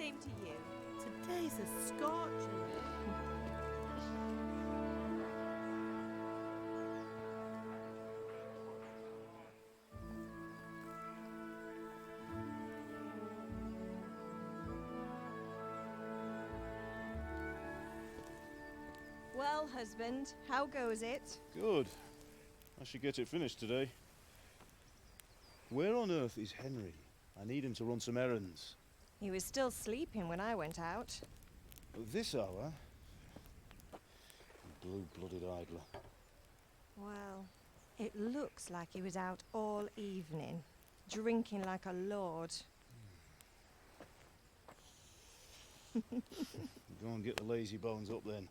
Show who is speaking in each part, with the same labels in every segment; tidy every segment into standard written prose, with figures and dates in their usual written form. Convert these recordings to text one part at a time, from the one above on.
Speaker 1: Same to you.
Speaker 2: Today's a scorcher.
Speaker 1: Well, husband, how goes it?
Speaker 3: Good. I should get it finished today. Where on earth is Henry? I need him to run some errands.
Speaker 1: He was still sleeping when I went out.
Speaker 3: At this hour? Blue-blooded idler.
Speaker 1: Well, it looks like he was out all evening, drinking like a lord.
Speaker 3: Go and get the lazy bones up then.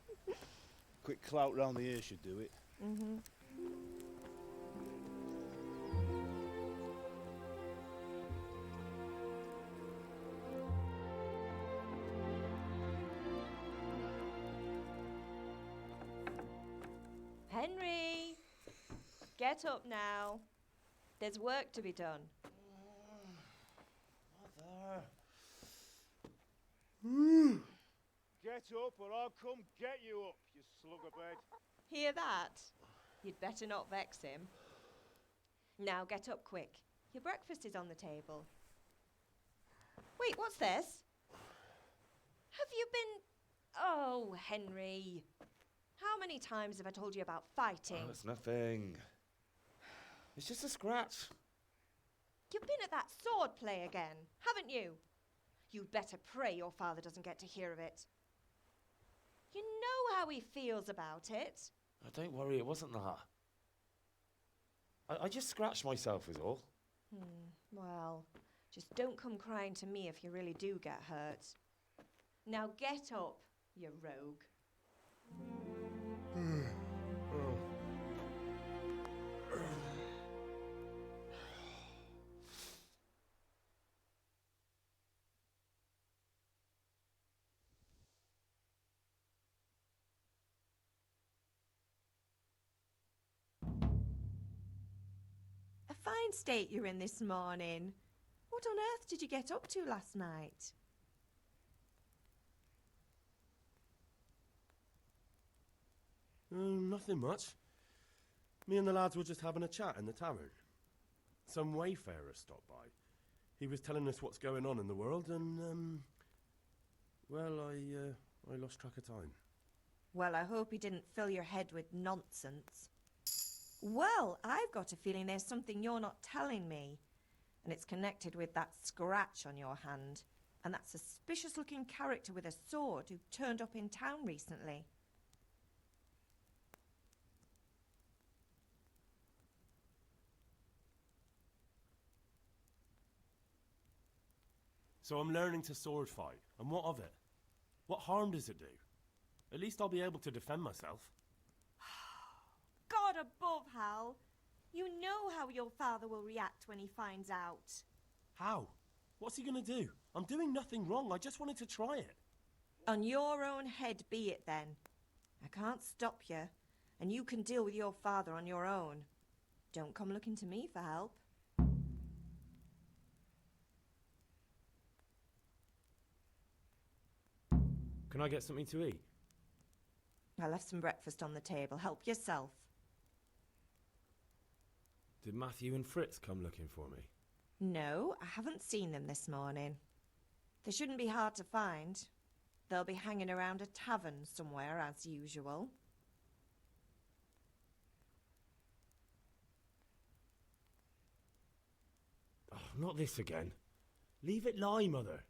Speaker 3: Quick clout round the ear should do it.
Speaker 1: Mm-hmm. Henry! Get up now. There's work to be done.
Speaker 3: Mother. Get up or I'll come get you up, you slugabed.
Speaker 1: Hear that? You'd better not vex him. Now get up quick. Your breakfast is on the table. Wait, what's this? Have you been... Oh, Henry. How many times have I told you about fighting?
Speaker 4: Oh, it's nothing. It's just a scratch.
Speaker 1: You've been at that sword play again, haven't you? You'd better pray your father doesn't get to hear of it. You know how he feels about it.
Speaker 4: Oh, don't worry, it wasn't that. I just scratched myself is all.
Speaker 1: Well, just don't come crying to me if you really do get hurt. Now get up, you rogue. A fine state you're in this morning. What on earth did you get up to last night?
Speaker 5: Nothing much. Me and the lads were just having a chat in the tavern. Some wayfarer stopped by. He was telling us what's going on in the world and, well, I lost track of time.
Speaker 1: Well, I hope he didn't fill your head with nonsense. Well, I've got a feeling there's something you're not telling me. And it's connected with that scratch on your hand. And that suspicious-looking character with a sword who turned up in town recently.
Speaker 5: So I'm learning to sword fight, and what of it? What harm does it do? At least I'll be able to defend myself.
Speaker 1: God above, Hal. You know how your father will react when he finds out.
Speaker 5: How? What's he gonna do? I'm doing nothing wrong, I just wanted to try it.
Speaker 1: On your own head be it then. I can't stop you, and you can deal with your father on your own. Don't come looking to me for help.
Speaker 4: Can I get something to eat?
Speaker 1: I left some breakfast on the table. Help yourself.
Speaker 4: Did Matthew and Fritz come looking for me?
Speaker 1: No, I haven't seen them this morning. They shouldn't be hard to find. They'll be hanging around a tavern somewhere, as usual.
Speaker 4: Oh, not this again. Leave it lie, Mother.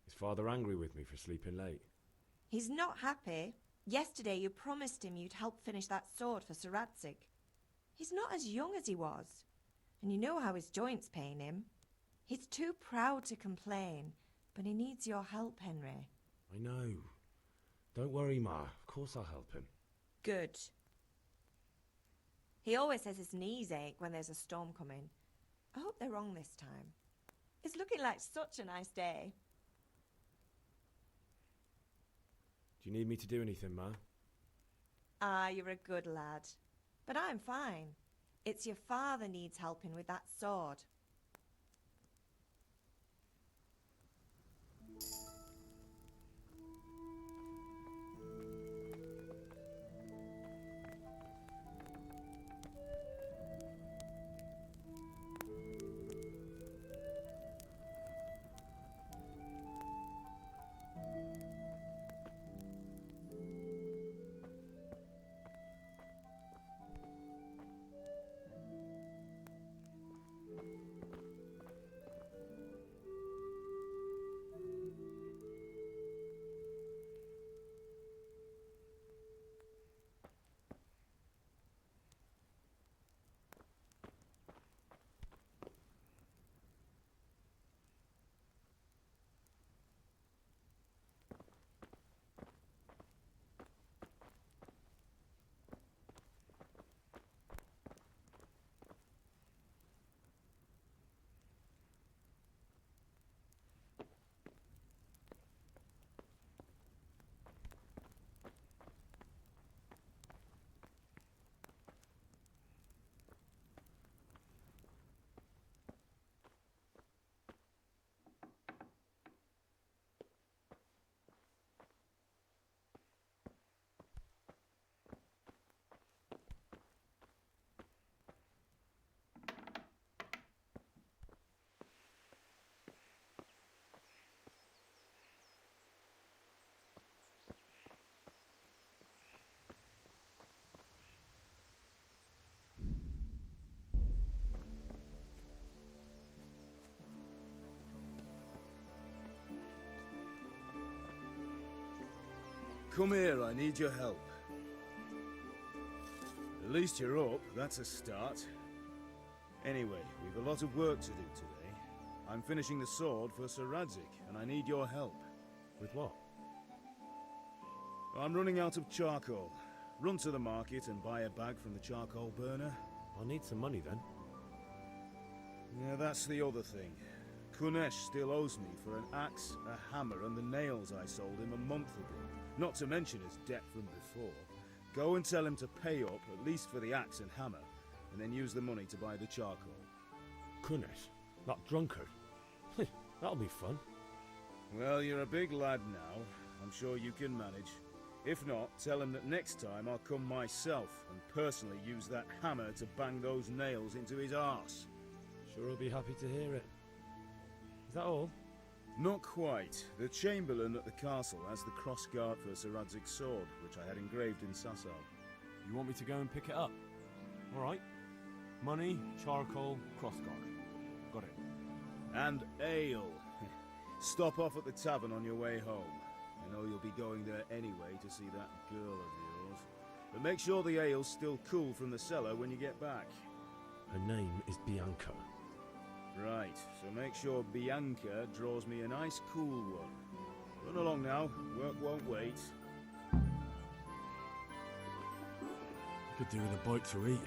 Speaker 4: Is Father angry with me for sleeping late?
Speaker 1: He's not happy. Yesterday you promised him you'd help finish that sword for Sir Radzig. He's not as young as he was. And you know how his joints pain him. He's too proud to complain, but he needs your help, Henry.
Speaker 4: I know. Don't worry, Ma. Of course I'll help him.
Speaker 1: Good. He always says his knees ache when there's a storm coming. I hope they're wrong this time. It's looking like such a nice day.
Speaker 4: Do you need me to do anything, Ma?
Speaker 1: Ah, you're a good lad. But I'm fine. It's your father needs helping with that sword.
Speaker 3: Come here, I need your help. At least you're up, that's a start. Anyway, we've a lot of work to do today. I'm finishing the sword for Sir Radzig, and I need your help.
Speaker 4: With what?
Speaker 3: I'm running out of charcoal. Run to the market and buy a bag from the charcoal burner.
Speaker 4: I'll need some money then.
Speaker 3: Yeah, that's the other thing. Kunesh still owes me for an axe, a hammer, and the nails I sold him a month ago. Not to mention his debt from before. Go and tell him to pay up, at least for the axe and hammer, and then use the money to buy the charcoal.
Speaker 4: Kunesh, that drunkard. That'll be fun.
Speaker 3: Well, you're a big lad now. I'm sure you can manage. If not, tell him that next time I'll come myself and personally use that hammer to bang those nails into his arse.
Speaker 4: Sure I'll be happy to hear it. Is that all?
Speaker 3: Not quite. The Chamberlain at the castle has the crossguard for Sir Radzig's sword, which I had engraved in Sasau.
Speaker 4: You want me to go and pick it up? Alright. Money, charcoal, crossguard. Got it.
Speaker 3: And ale. Stop off at the tavern on your way home. I know you'll be going there anyway to see that girl of yours. But make sure the ale's still cool from the cellar when you get back.
Speaker 4: Her name is Bianca.
Speaker 3: Right, so make sure Bianca draws me a nice cool one. Run along now, work won't wait.
Speaker 4: Could do with a bite to eat.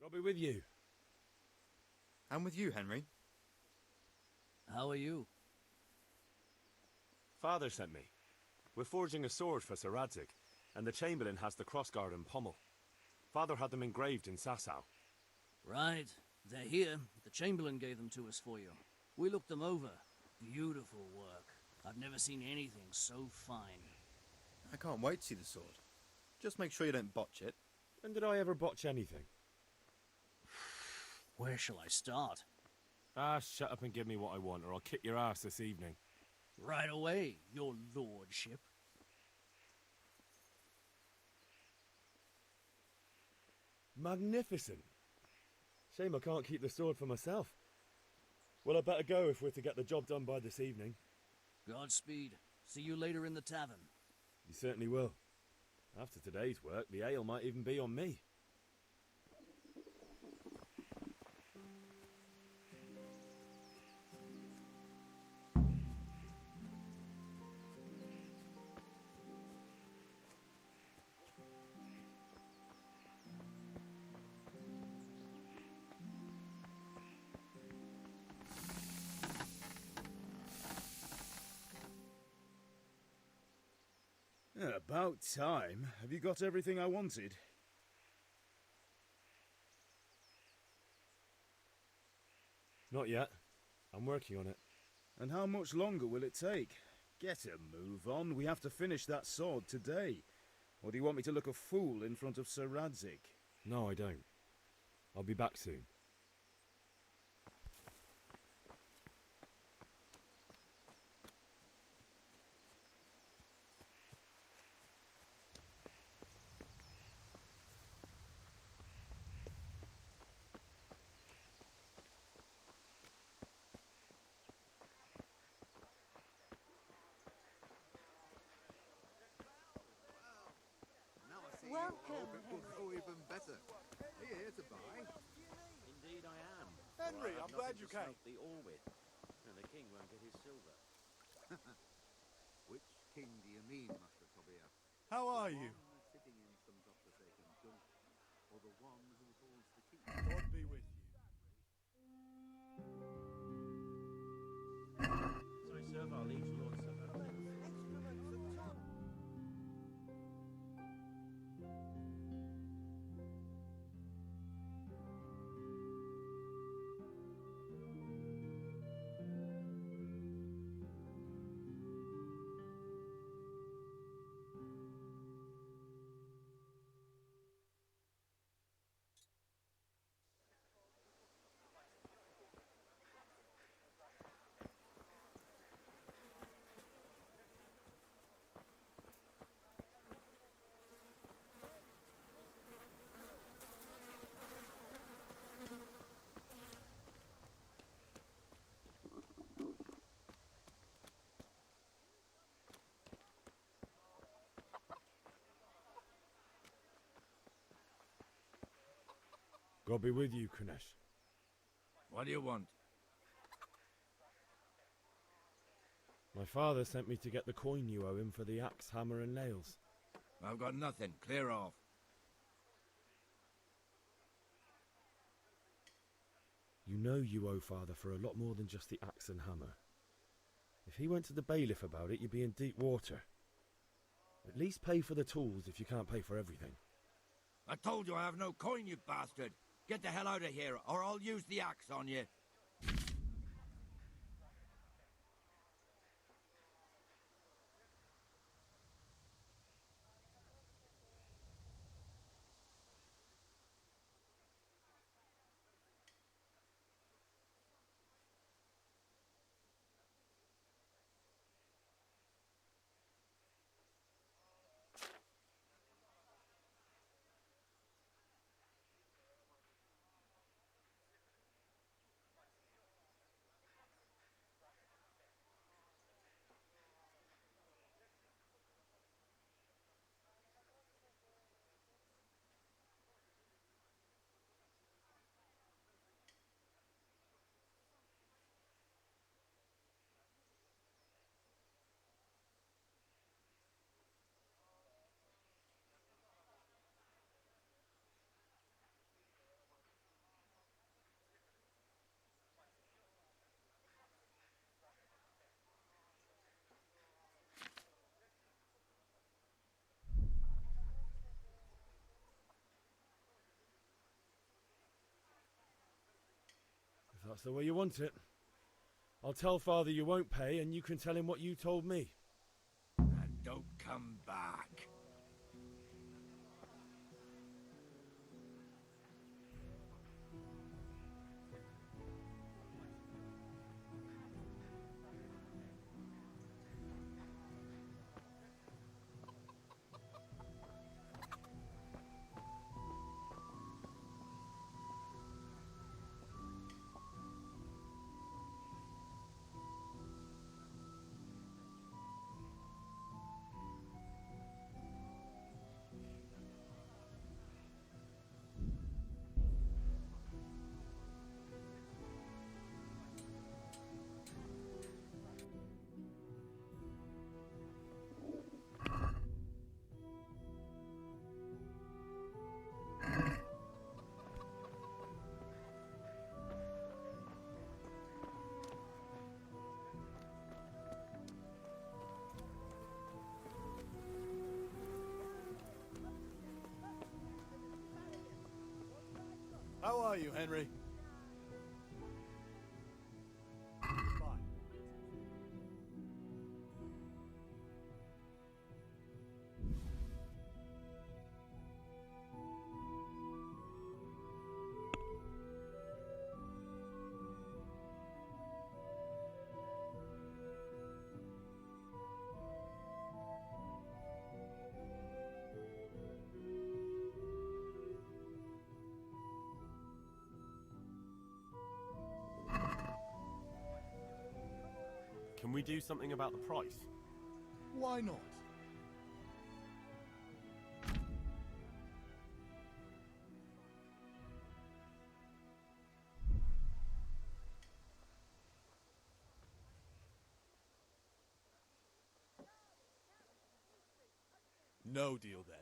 Speaker 4: I'll be with you.
Speaker 6: I'm with you, Henry.
Speaker 7: How are you?
Speaker 4: Father sent me. We're forging a sword for Sir Radzig, and the Chamberlain has the crossguard and pommel. Father had them engraved in Sasau.
Speaker 7: Right. They're here. The Chamberlain gave them to us for you. We looked them over. Beautiful work. I've never seen anything so fine.
Speaker 6: I can't wait to see the sword. Just make sure you don't botch it.
Speaker 4: When did I ever botch anything?
Speaker 7: Where shall I start?
Speaker 4: Shut up and give me what I want, or I'll kick your ass this evening.
Speaker 7: Right away, your lordship.
Speaker 4: Magnificent. Shame I can't keep the sword for myself. Well, I better go if we're to get the job done by this evening.
Speaker 7: Godspeed. See you later in the tavern.
Speaker 4: You certainly will. After today's work, the ale might even be on me.
Speaker 3: About time. Have you got everything I wanted?
Speaker 4: Not yet. I'm working on it.
Speaker 3: And how much longer will it take? Get a move on. We have to finish that sword today. Or do you want me to look a fool in front of Sir Radzig?
Speaker 4: No, I don't. I'll be back soon.
Speaker 2: Welcome,
Speaker 6: Oh, even better. Are you here to buy?
Speaker 4: Indeed I am.
Speaker 8: Henry, I'm glad glad you came.
Speaker 9: The all with, and the king won't get his silver.
Speaker 10: Which king do you mean, Master Tobias?
Speaker 8: How are you?
Speaker 10: The one sitting in some godforsaken dump, or the one who holds the key?
Speaker 8: God be with you.
Speaker 5: So serve our liege lord, sir.
Speaker 3: God be with you, Kunesh.
Speaker 10: What do you want?
Speaker 3: My father sent me to get the coin you owe him for the axe, hammer and nails.
Speaker 10: I've got nothing. Clear off.
Speaker 3: You know you owe father for a lot more than just the axe and hammer. If he went to the bailiff about it, you'd be in deep water. At least pay for the tools if you can't pay for everything.
Speaker 10: I told you I have no coin, you bastard. Get the hell out of here, or I'll use the axe on you.
Speaker 3: If that's the way you want it. I'll tell father you won't pay, and you can tell him what you told me.
Speaker 10: And don't come back.
Speaker 8: How are you, Henry? Fine.
Speaker 5: Can we do something about the price?
Speaker 8: Why not? no deal then.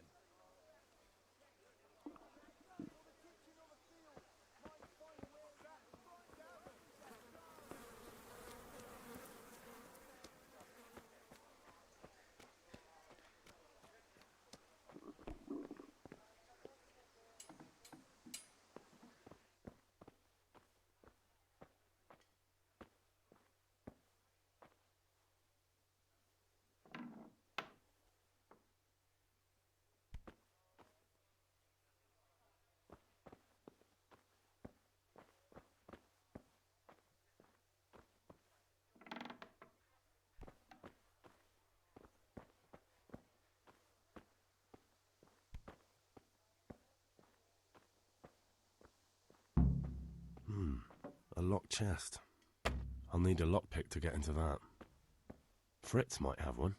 Speaker 5: A locked chest. I'll need a lockpick to get into that. Fritz might have one.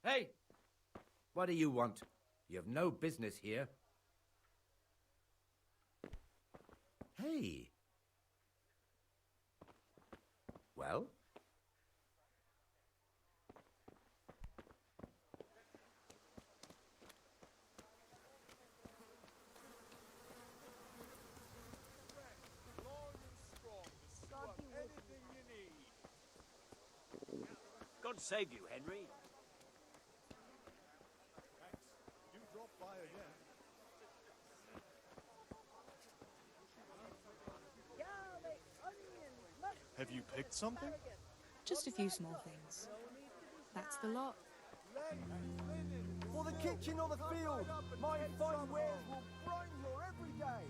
Speaker 10: Hey! What do you want? You have no business here. Hey! Well?
Speaker 9: God save you, Henry.
Speaker 8: You drop by again. Have you picked something?
Speaker 2: Just a few small things. That's the lot.
Speaker 11: For the kitchen or the field, my fine wares will brighten your every day.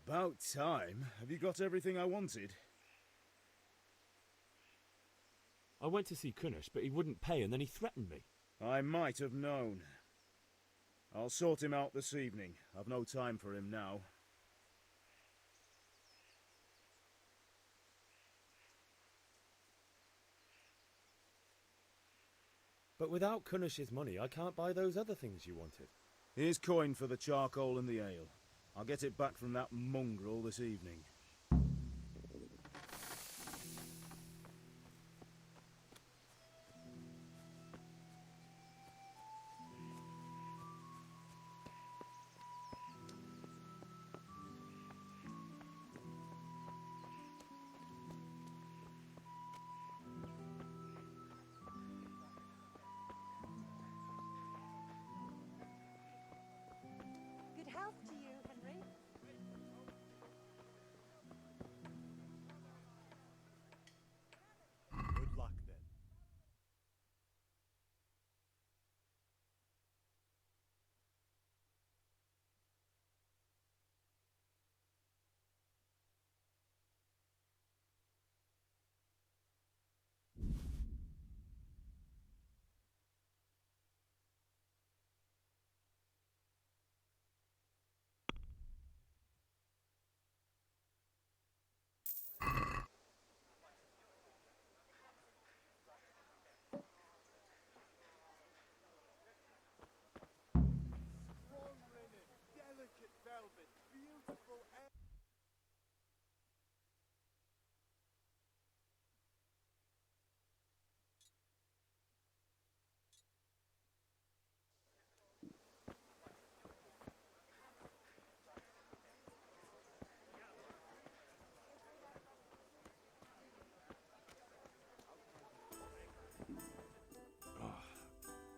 Speaker 3: About time. Have you got everything I wanted?
Speaker 4: I went to see Kunish, but he wouldn't pay and then he threatened me.
Speaker 3: I might have known. I'll sort him out this evening. I've no time for him now.
Speaker 4: But without Kunish's money, I can't buy those other things you wanted.
Speaker 3: Here's coin for the charcoal and the ale. I'll get it back from that mongrel this evening.
Speaker 1: Good health to you, Henry.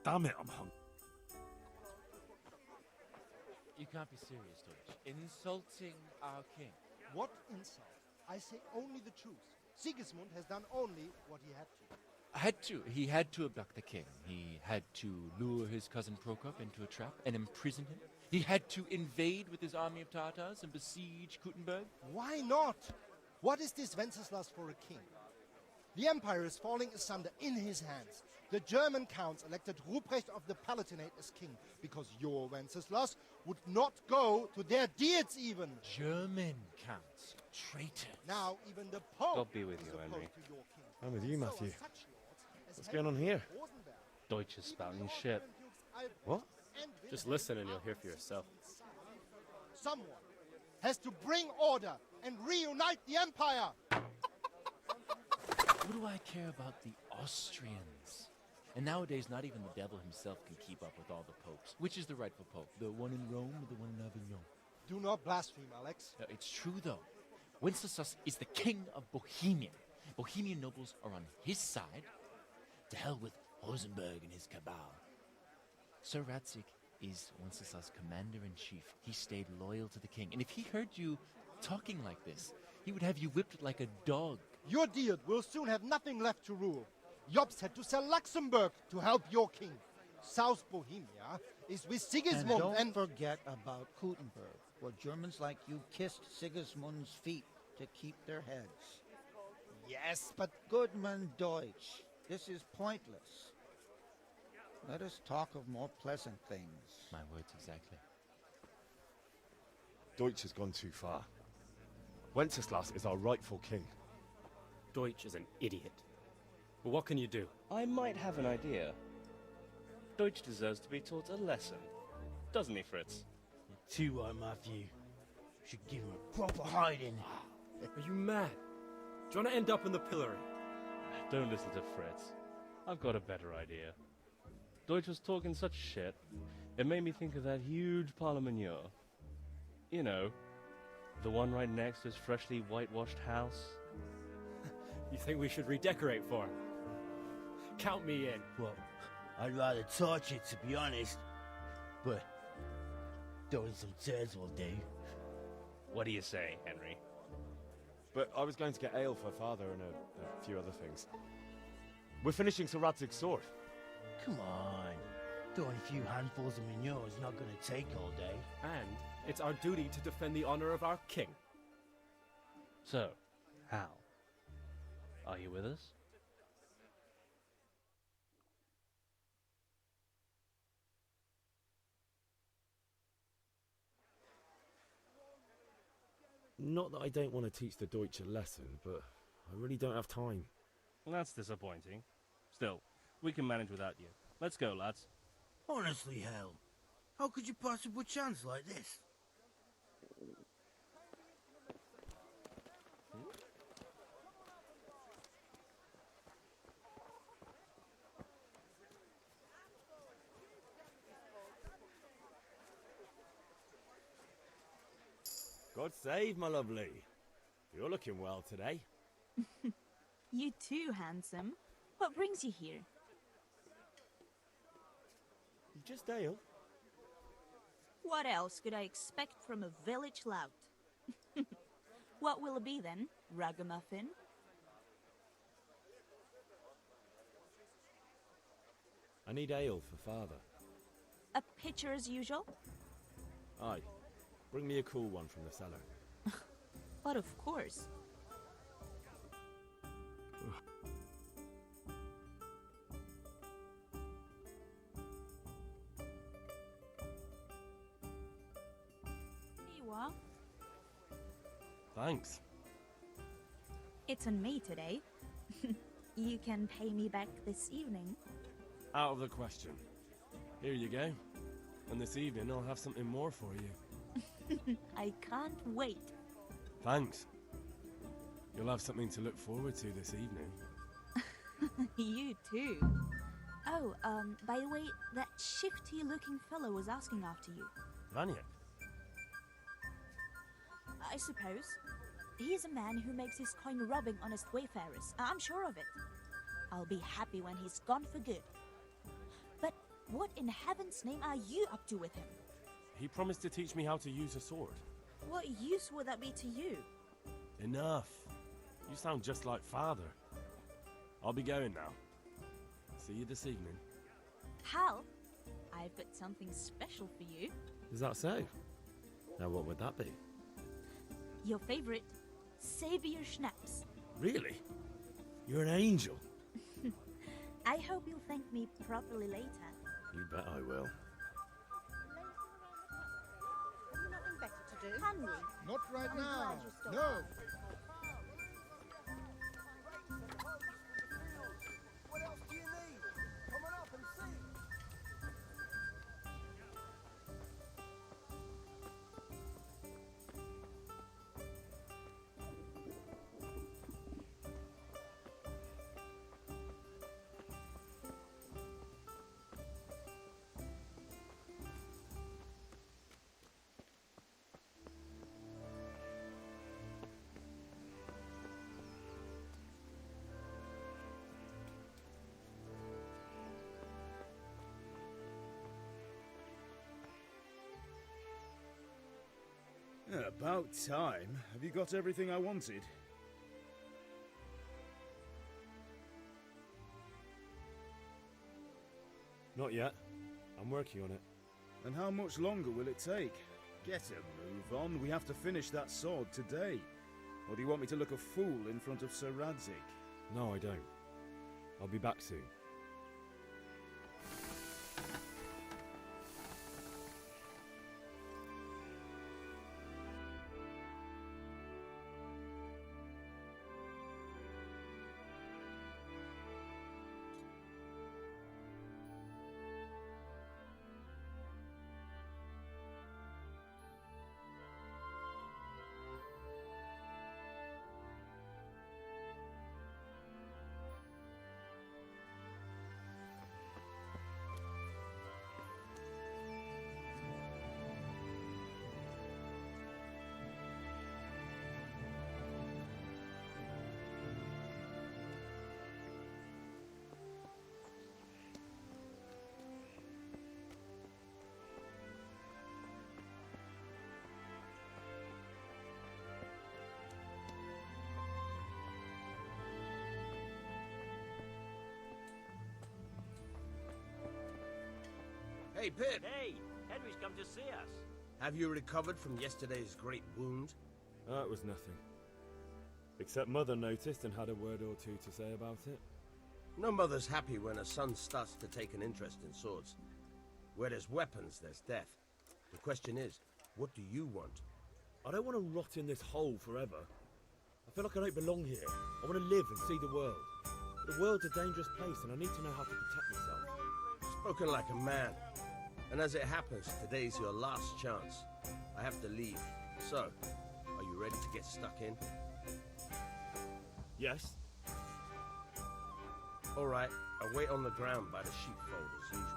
Speaker 4: Damn it, I'm hung.
Speaker 12: You can't be serious, Deutsch. Insulting our king.
Speaker 11: What insult? I say only the truth. Sigismund has done only what he had to.
Speaker 12: He had to abduct the king. He had to lure his cousin Prokop into a trap and imprison him. He had to invade with his army of Tatars and besiege Kuttenberg.
Speaker 11: Why not? What is this Wenceslas for a king? The empire is falling asunder in his hands. The German counts elected Ruprecht of the Palatinate as king because your Wenceslas would not go to their deeds even.
Speaker 12: German counts. Traitor.
Speaker 11: Now even the Pope
Speaker 13: God be with
Speaker 11: is
Speaker 13: you,
Speaker 11: opposed
Speaker 13: Henry.
Speaker 11: to your king.
Speaker 3: I'm with you,
Speaker 11: So are
Speaker 3: Matthew.
Speaker 11: such lords as
Speaker 3: What's going on here?
Speaker 11: Rosenberg,
Speaker 13: Deutsch is spouting shit.
Speaker 3: What?
Speaker 11: and
Speaker 13: Just
Speaker 11: Wilhelm
Speaker 13: listen and you'll hear for yourself.
Speaker 11: Someone has to bring order and reunite the empire.
Speaker 12: What do I care about the Austrians? And nowadays, not even the devil himself can keep up with all the popes. Which is the rightful pope? The one in Rome or the one in Avignon?
Speaker 11: Do not blaspheme, Alex.
Speaker 12: No, it's true, though. Wenceslas is the king of Bohemia. Bohemian nobles are on his side. To hell with Rosenberg and his cabal. Sir Radzik is Wenceslas' commander-in-chief. He stayed loyal to the king. And if he heard you talking like this, he would have you whipped like a dog.
Speaker 11: Your Diet will soon have nothing left to rule. Jobst had to sell Luxembourg to help your king. South Bohemia is with Sigismund
Speaker 14: And don't forget about Kuttenberg, where Germans like you kissed Sigismund's feet to keep their heads.
Speaker 11: Yes, but
Speaker 14: Goodman Deutsch, this is pointless. Let us talk of more pleasant things.
Speaker 12: My words exactly.
Speaker 4: Deutsch has gone too far. Wenceslas is our rightful king.
Speaker 13: Deutsch is an idiot. But what can you do?
Speaker 15: I might have an idea. Deutsch deserves to be taught a lesson. Doesn't he, Fritz?
Speaker 16: You're too right, Matthew. Should give him a proper hiding.
Speaker 13: Are you mad? Do you want to end up in the pillory?
Speaker 15: Don't listen to Fritz. I've got a better idea. Deutsch was talking such shit, it made me think of that huge parliament. You know, the one right next to his freshly whitewashed house.
Speaker 13: You think we should redecorate for him? Count me in.
Speaker 16: Well, I'd rather torch it, to be honest. But throwing some turds will do.
Speaker 15: What do you say, Henry?
Speaker 4: But I was going to get ale for father and a few other things. We're finishing Sir Radzig's sword.
Speaker 16: Come on. Throwing a few handfuls of manure is not going to take all day.
Speaker 13: And it's our duty to defend the honor of our king.
Speaker 15: So, Hal, are you with us?
Speaker 3: Not that I don't want to teach the Deutsch a lesson, but I really don't have time.
Speaker 15: That's disappointing. Still, we can manage without you. Let's go, lads.
Speaker 16: Honestly, Hal, how could you pass up a chance like this?
Speaker 4: God save, my lovely. You're looking well today.
Speaker 17: You too, handsome. What brings you here?
Speaker 4: Just ale.
Speaker 17: What else could I expect from a village lout? What will it be then? Ragamuffin?
Speaker 3: I need ale for father.
Speaker 17: A pitcher as usual?
Speaker 3: Aye. Bring me a cool one from the cellar.
Speaker 17: But of course. Here you are.
Speaker 5: Thanks.
Speaker 17: It's on me today. You can pay me back this evening.
Speaker 5: Out of the question. Here you go. And this evening I'll have something more for you.
Speaker 17: I can't wait.
Speaker 5: Thanks. You'll have something to look forward to this evening.
Speaker 17: You too. Oh, by the way, that shifty-looking fellow was asking after you.
Speaker 5: Vanya?
Speaker 17: I suppose. He's a man who makes his coin robbing honest wayfarers. I'm sure of it. I'll be happy when he's gone for good. But What in heaven's name are you up to with him?
Speaker 5: He promised to teach me how to use a sword.
Speaker 17: What use would that be to you?
Speaker 5: Enough. You sound just like father. I'll be going now. See you this evening.
Speaker 17: Hal, I've got something special for you.
Speaker 5: Is that so? Now what would that be?
Speaker 17: Your favorite Savior Schnapps.
Speaker 5: Really? You're an angel.
Speaker 17: I hope you'll thank me properly later.
Speaker 5: You bet I will.
Speaker 1: Nothing better to do.
Speaker 17: Can we?
Speaker 11: Not right
Speaker 1: I'm
Speaker 11: now.
Speaker 1: glad you stopped.
Speaker 11: No.
Speaker 18: What else do you need? Come on up and see.
Speaker 3: Yeah, about time. Have you got everything I wanted?
Speaker 4: Not yet. I'm working on it.
Speaker 3: And how much longer will it take? Get a move on. We have to finish that sword today. Or do you want me to look a fool in front of Sir Radzik?
Speaker 4: No, I don't. I'll be back soon.
Speaker 10: Hey, Pip!
Speaker 9: Hey, Henry's come to see us.
Speaker 10: Have you recovered from yesterday's great wound?
Speaker 4: It was nothing. Except Mother noticed and had a word or two to say about it.
Speaker 10: No mother's happy when a son starts to take an interest in swords. Where there's weapons, there's death. The question is, what do you want?
Speaker 19: I don't want to rot in this hole forever. I feel like I don't belong here. I want to live and see the world. The world's a dangerous place and I need to know how to protect myself.
Speaker 10: Spoken like a man. And as it happens, today's your last chance. I have to leave. So, are you ready to get stuck in?
Speaker 19: Yes.
Speaker 10: All right, I'll wait on the ground by the sheepfold as usual.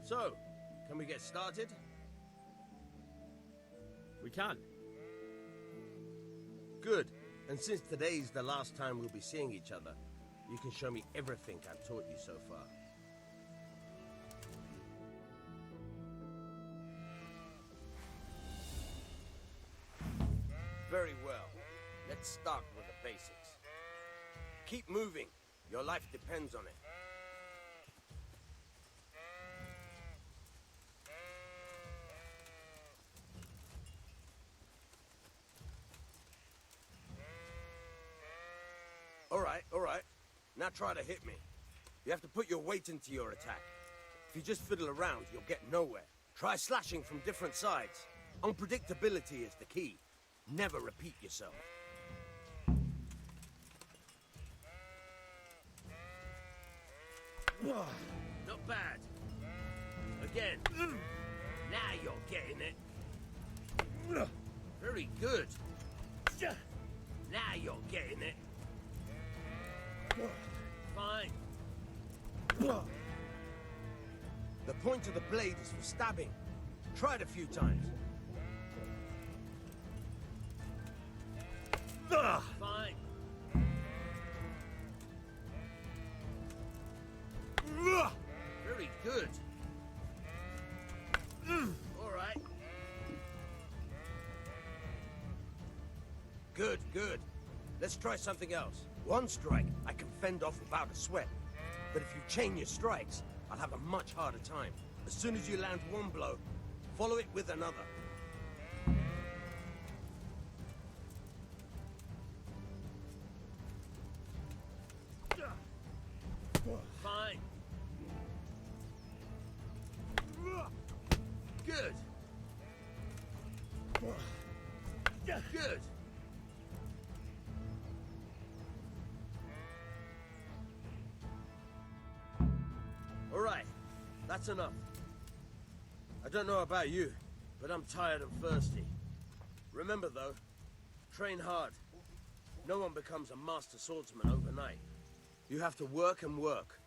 Speaker 10: So, can we get started?
Speaker 19: We can.
Speaker 10: Good. And since today's the last time we'll be seeing each other, you can show me everything I've taught you so far. Very well. Let's start with the basics. Keep moving. Your life depends on it. All right. Now try to hit me. You have to put your weight into your attack. If you just fiddle around, you'll get nowhere. Try slashing from different sides. Unpredictability is the key. Never repeat yourself. Not bad. Again. Now you're getting it. Very good. Now you're getting it. Fine. The point of the blade is for stabbing. Try it a few times. Fine. Very good. All right. Good. Let's try something else. One strike, I can fend off without a sweat. But if you chain your strikes, I'll have a much harder time. As soon as you land one blow, follow it with another. Fine. Good. Good. All right, that's enough. I don't know about you, but I'm tired and thirsty. Remember though, train hard. No one becomes a master swordsman overnight. You have to work and work.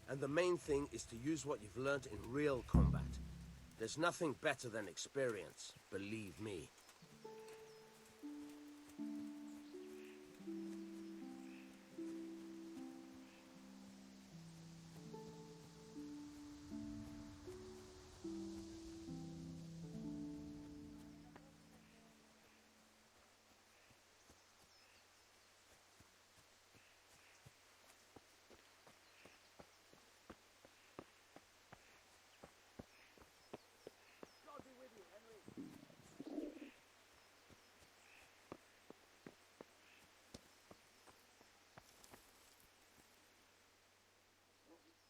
Speaker 10: And the main thing is to use what you've learned in real combat. There's nothing better than experience, believe me.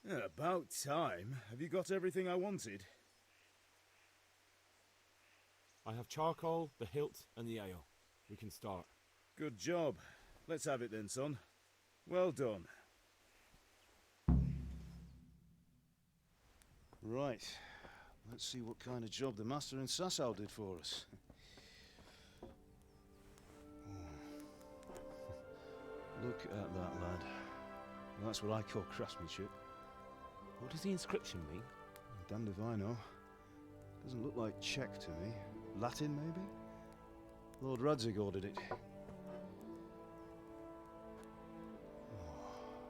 Speaker 3: Yeah, about time. Have you got everything I wanted?
Speaker 19: I have charcoal, the hilt, and the ale. We can start.
Speaker 3: Good job. Let's have it then, son. Well done. Right. Let's see what kind of job the master in Sasau did for us. Look at that, lad. That's what I call craftsmanship.
Speaker 4: What does the inscription mean?
Speaker 3: Damned if I know. Doesn't look like Czech to me. Latin, maybe? Lord Radzig ordered it. Oh,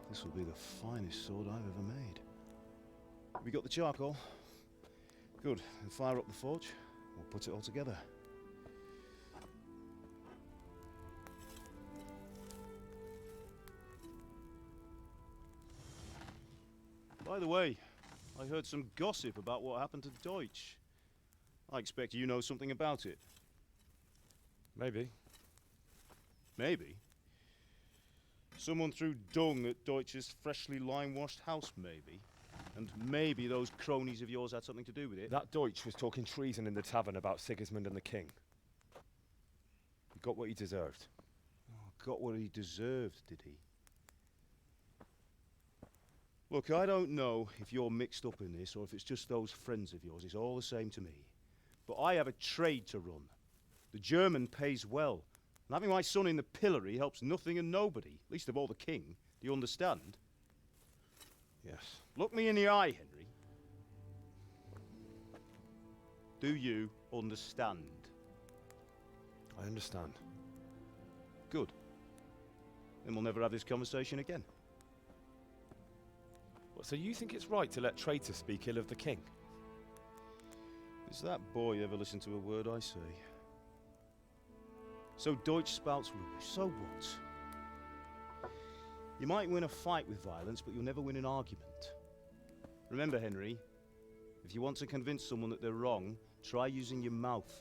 Speaker 3: this will be the finest sword I've ever made. Have you got the charcoal? Good. Then fire up the forge. We'll put it all together. By the way, I heard some gossip about what happened to Deutsch. I expect you know something about it.
Speaker 4: Maybe.
Speaker 3: Maybe? Someone threw dung at Deutsch's freshly lime-washed house, maybe? And maybe those cronies of yours had something to do with it?
Speaker 4: That Deutsch was talking treason in the tavern about Sigismund and the king. He got what he deserved.
Speaker 3: Oh, got what he deserved, did he? Look, I don't know if you're mixed up in this or if it's just those friends of yours. It's all the same to me. But I have a trade to run. The German pays well. And having my son in the pillory helps nothing and nobody, least of all the king. Do you understand?
Speaker 4: Yes.
Speaker 3: Look me in the eye, Henry. Do you understand?
Speaker 4: I understand.
Speaker 3: Good. Then we'll never have this conversation again.
Speaker 4: So you think it's right to let traitors speak ill of the king?
Speaker 3: Does that boy ever listen to a word I say? So Deutsch spouts rubbish. So what? You might win a fight with violence, but you'll never win an argument. Remember, Henry, if you want to convince someone that they're wrong, try using your mouth,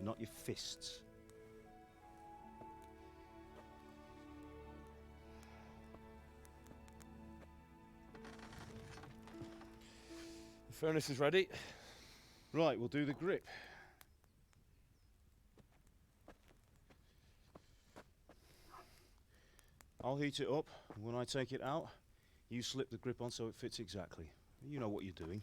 Speaker 3: not your fists.
Speaker 5: The furnace is ready.
Speaker 3: Right, we'll do the grip. I'll heat it up, and when I take it out, you slip the grip on so it fits exactly. You know what you're doing.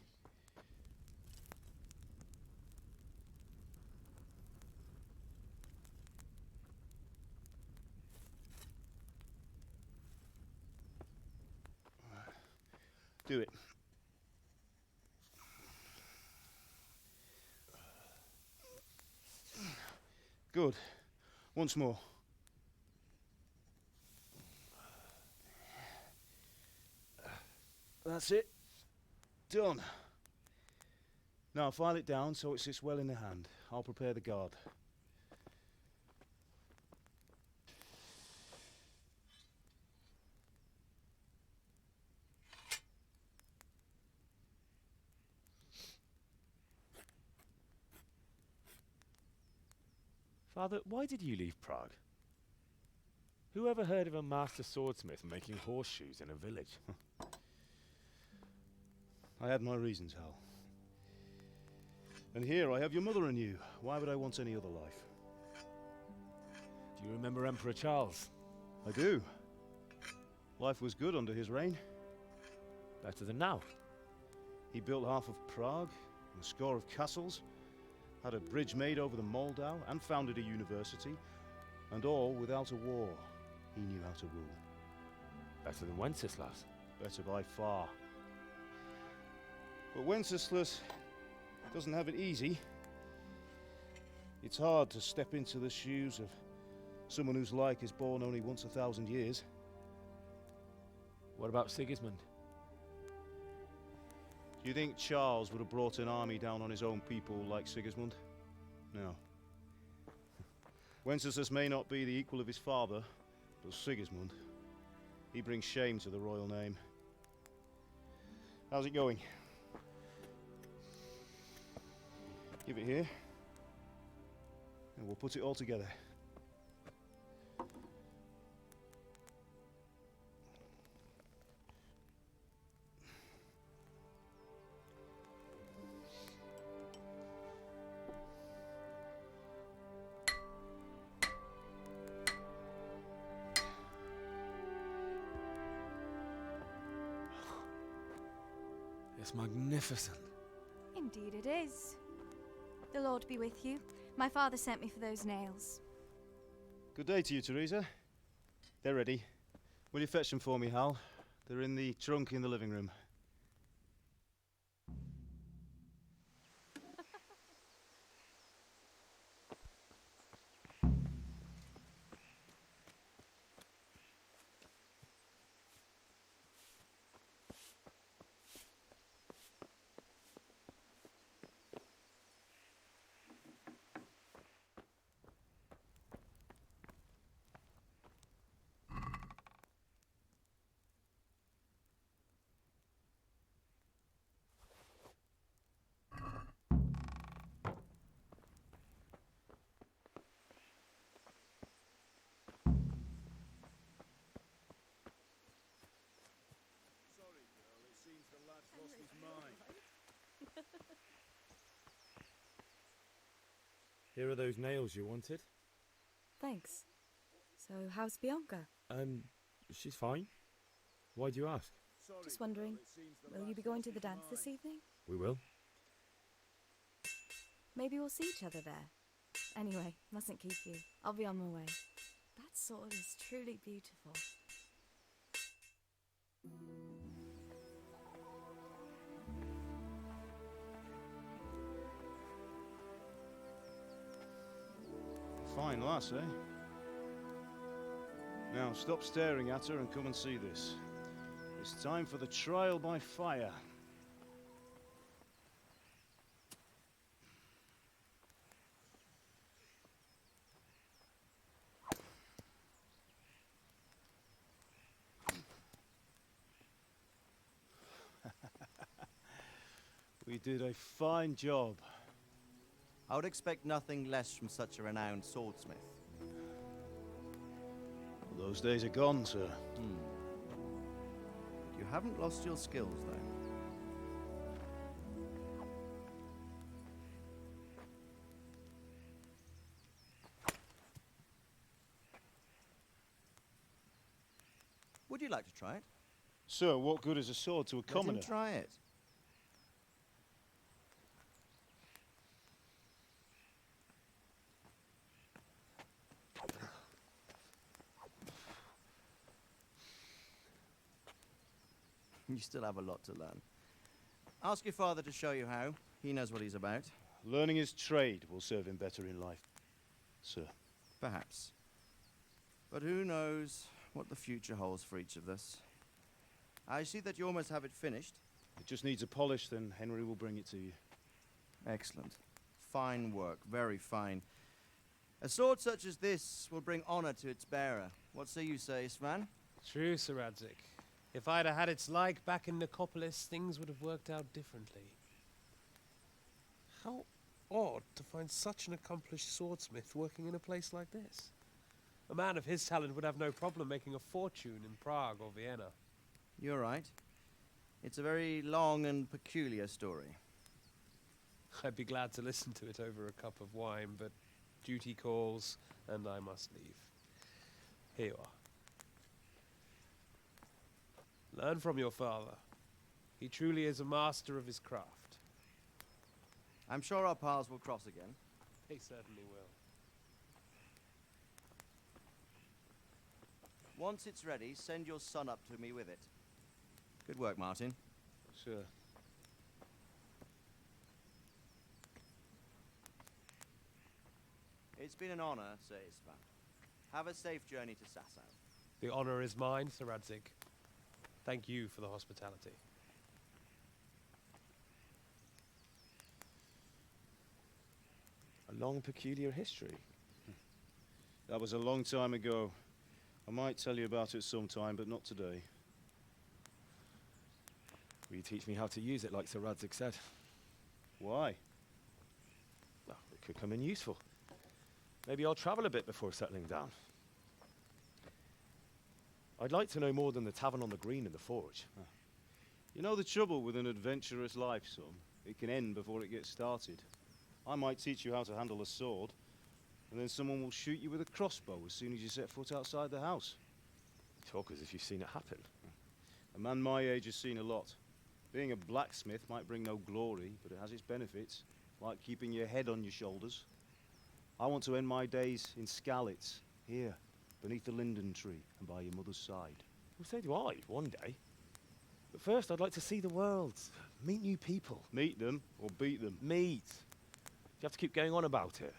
Speaker 3: Do it. Good. Once more. That's it. Done. Now file it down so it sits well in the hand. I'll prepare the guard.
Speaker 4: Father, why did you leave Prague? Who ever heard of a master swordsmith making horseshoes in a village?
Speaker 3: I had my reasons, Hal. And here I have your mother and you. Why would I want any other life?
Speaker 4: Do you remember Emperor Charles?
Speaker 3: I do. Life was good under his reign.
Speaker 4: Better than now.
Speaker 3: He built half of Prague, and a score of castles, had a bridge made over the Moldau, and founded a university, and all without a war. He knew how to rule.
Speaker 4: Better than Wenceslas.
Speaker 3: Better by far. But Wenceslas doesn't have it easy. It's hard to step into the shoes of someone whose like is born only once 1,000 years.
Speaker 4: What about Sigismund?
Speaker 3: Do you think Charles would have brought an army down on his own people like Sigismund? No. Wenceslas may not be the equal of his father, but Sigismund, he brings shame to the royal name. How's it going? Give it here, and we'll put it all together.
Speaker 4: It's magnificent.
Speaker 20: Indeed it is. The Lord be with you. My father sent me for those nails.
Speaker 3: Good day to you, Teresa. They're ready. Will you fetch them for me, Hal? They're in the trunk in the living room.
Speaker 19: Here are those nails you wanted.
Speaker 2: Thanks. So, how's Bianca?
Speaker 19: She's fine. Why do you ask?
Speaker 2: Just wondering, will you be going to the dance this evening?
Speaker 19: We will.
Speaker 2: Maybe we'll see each other there. Anyway, mustn't keep you. I'll be on my way. That sword is truly beautiful.
Speaker 3: Fine lass, eh? Now stop staring at her and come and see this. It's time for the trial by fire. did a fine job.
Speaker 6: I would expect nothing less from such a renowned swordsmith.
Speaker 3: Well, those days are gone, sir.
Speaker 6: You haven't lost your skills, though. Would you like to try it?
Speaker 3: Sir, what good is a sword to a commoner?
Speaker 6: Let him try it. You still have a lot to learn. Ask your father to show you how. He knows what he's about.
Speaker 3: Learning his trade will serve him better in life, sir.
Speaker 6: Perhaps. But who knows what the future holds for each of us. I see that you almost have it finished.
Speaker 3: It just needs a polish, then Henry will bring it to you.
Speaker 6: Excellent. Fine work, very fine. A sword such as this will bring honor to its bearer. What say you, Svan?
Speaker 21: True, Sir Radzik. If I'd have had its like back in Nicopolis, things would have worked out differently. How odd to find such an accomplished swordsmith working in a place like this. A man of his talent would have no problem making a fortune in Prague or Vienna.
Speaker 6: You're right. It's a very long and peculiar story.
Speaker 21: I'd be glad to listen to it over a cup of wine, but duty calls, and I must leave. Here you are. Learn from your father. He truly is a master of his craft.
Speaker 6: I'm sure our paths will cross again.
Speaker 21: He certainly will.
Speaker 6: Once it's ready, send your son up to me with it. Good work, Martin.
Speaker 3: Sure.
Speaker 6: It's been an honor, Sir Isvan. Have a safe journey to Sasau.
Speaker 21: The honor is mine, Sir Radzik. Thank you for the hospitality.
Speaker 4: A long, peculiar history.
Speaker 3: That was a long time ago. I might tell you about it sometime, but not today.
Speaker 4: Will you teach me how to use it like Sir Radzik said?
Speaker 3: Why?
Speaker 4: Well, it could come in useful. Maybe I'll travel a bit before settling down. I'd like to know more than the tavern on the green and the forge.
Speaker 3: You know the trouble with an adventurous life, son? It can end before it gets started. I might teach you how to handle a sword, and then someone will shoot you with a crossbow as soon as you set foot outside the house.
Speaker 4: You talk as if you've seen it happen.
Speaker 3: A man my age has seen a lot. Being a blacksmith might bring no glory, but it has its benefits, like keeping your head on your shoulders. I want to end my days in Skalitz, here, beneath the linden tree and by your mother's side.
Speaker 4: Well, so do I, one day. But first, I'd like to see the world, meet new people.
Speaker 3: Meet them or beat them?
Speaker 4: Meet. You have to keep going on about it.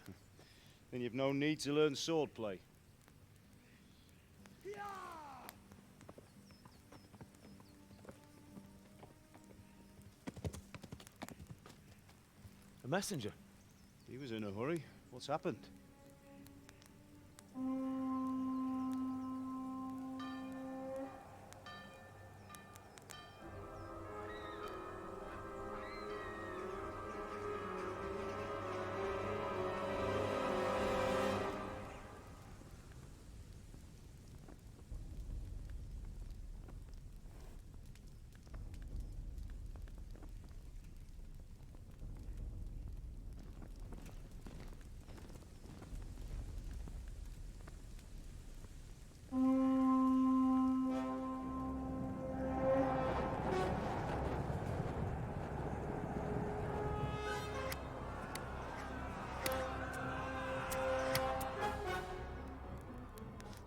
Speaker 3: Then you've no need to learn swordplay.
Speaker 4: A messenger.
Speaker 3: He was in a hurry. What's happened?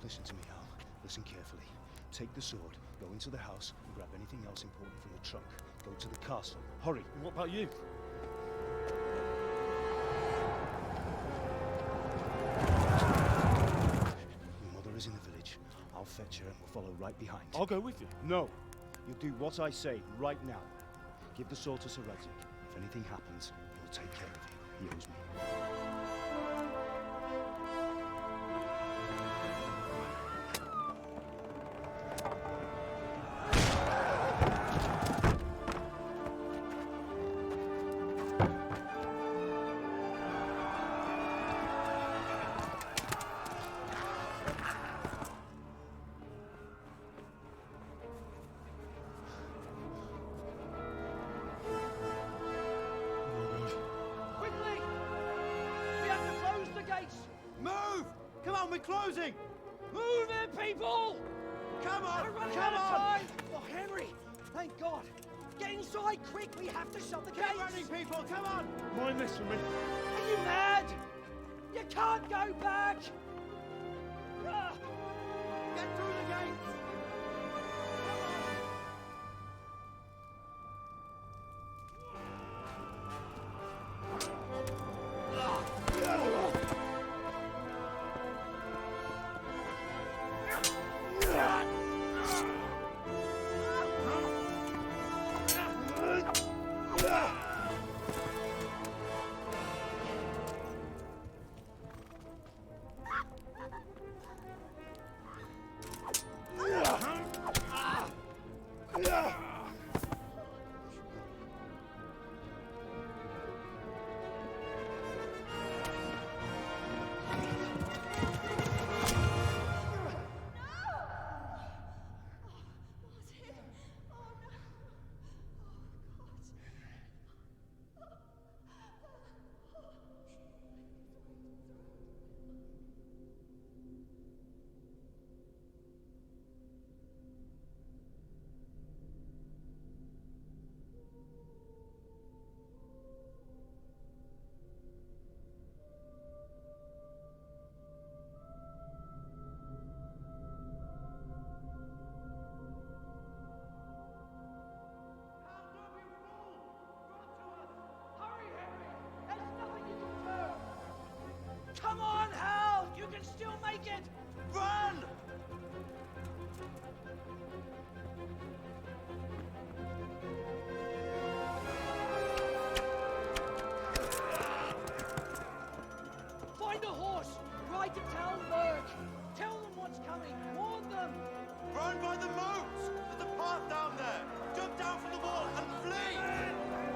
Speaker 3: Listen to me, Al. Listen carefully. Take the sword, go into the house, and grab anything else important from the trunk. Go to the castle. Hurry.
Speaker 4: And what about you?
Speaker 3: Your mother is in the village. I'll fetch her and we'll follow right behind.
Speaker 4: I'll go with you.
Speaker 3: No. You'll do what I say right now. Give the sword to Sir Radzik. If anything happens, he'll take care of you. He owes me.
Speaker 6: Move! Come on, we're closing!
Speaker 10: Move it, people!
Speaker 6: Come on!
Speaker 10: We're running
Speaker 6: Come
Speaker 10: out of
Speaker 6: on!
Speaker 10: time! Oh, Henry! Thank God! Get inside, quick! We have to shut the gates!
Speaker 6: Get running, people! Come on!
Speaker 15: Mind this for me.
Speaker 10: Are you mad? You can't go back! Ah!
Speaker 6: Get through the gates!
Speaker 10: Come on, Hal! You can still make it! Run! Find a horse! Ride to Talmberg! Tell them what's coming! Warn them!
Speaker 6: Run by the moat! There's a path down there! Jump down from the wall and flee!